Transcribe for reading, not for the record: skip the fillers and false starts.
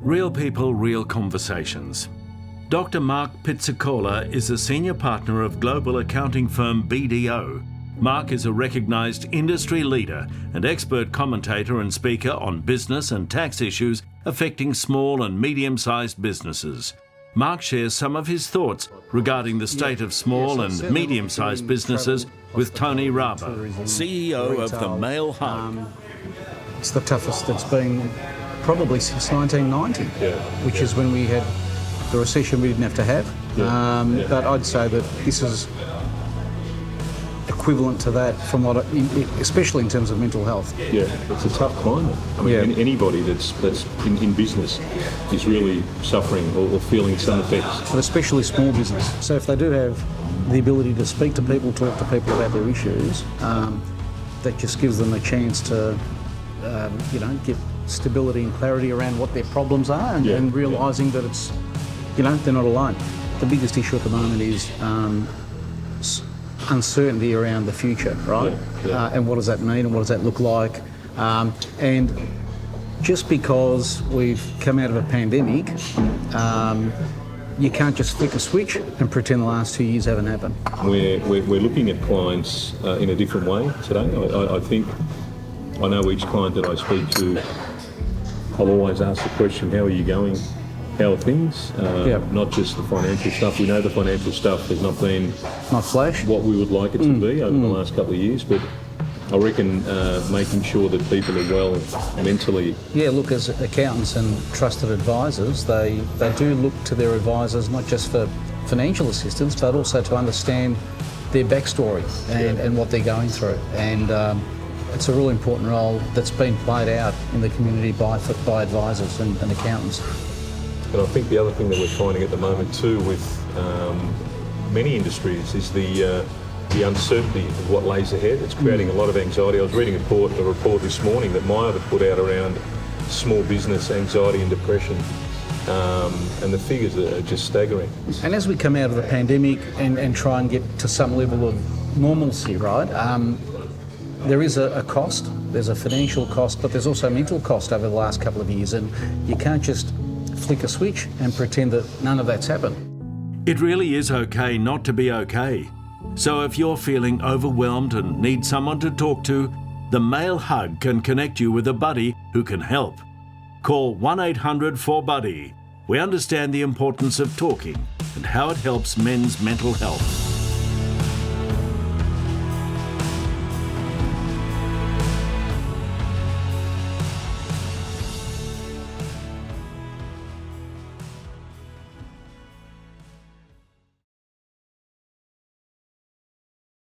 Real people, real conversations. Dr. Mark Pizzacalla is a senior partner of global accounting firm BDO. Mark is a recognised industry leader and expert commentator and speaker on business and tax issues affecting small and medium-sized businesses. Mark shares some of his thoughts regarding the state of small and medium-sized businesses with Tony Rabah, CEO of the Male Hub. It's the toughest it's been probably since 1990, which is when we had the recession we didn't have to have. But I'd say that this is equivalent to that from what, especially in terms of mental health. Yeah, it's a tough climate. I mean, anybody that's in business is really suffering or feeling some effects. But especially small business. So if they do have the ability to speak to people, talk to people about their issues, that just gives them a chance to, get stability and clarity around what their problems are and realising that it's, they're not alone. The biggest issue at the moment is uncertainty around the future, right? And what does that mean and what does that look like? And just because we've come out of a pandemic, you can't just flick a switch and pretend the last 2 years haven't happened. We're looking at clients in a different way today. I think I know each client that I speak to, I'll always ask the question, how are you going? How are things? Not just the financial stuff. We know the financial stuff has not been flash what we would like it to be over the last couple of years, but I reckon making sure that people are well mentally. Yeah, look, as accountants and trusted advisors, they do look to their advisors not just for financial assistance, but also to understand their backstory and what they're going through. And it's a really important role that's been played out in the community by advisors and accountants. And I think the other thing that we're finding at the moment too with many industries is the uncertainty of what lays ahead. It's creating a lot of anxiety. I was reading a report this morning that Myer had put out around small business anxiety and depression, and the figures are just staggering. And as we come out of the pandemic and try and get to some level of normalcy, right, there is a cost. There's a financial cost, but there's also a mental cost over the last couple of years, and you can't just flick a switch and pretend that none of that's happened. It really is okay not to be okay. So if you're feeling overwhelmed and need someone to talk to, the Male Hug can connect you with a buddy who can help. Call 1-800-4BUDDY. We understand the importance of talking and how it helps men's mental health.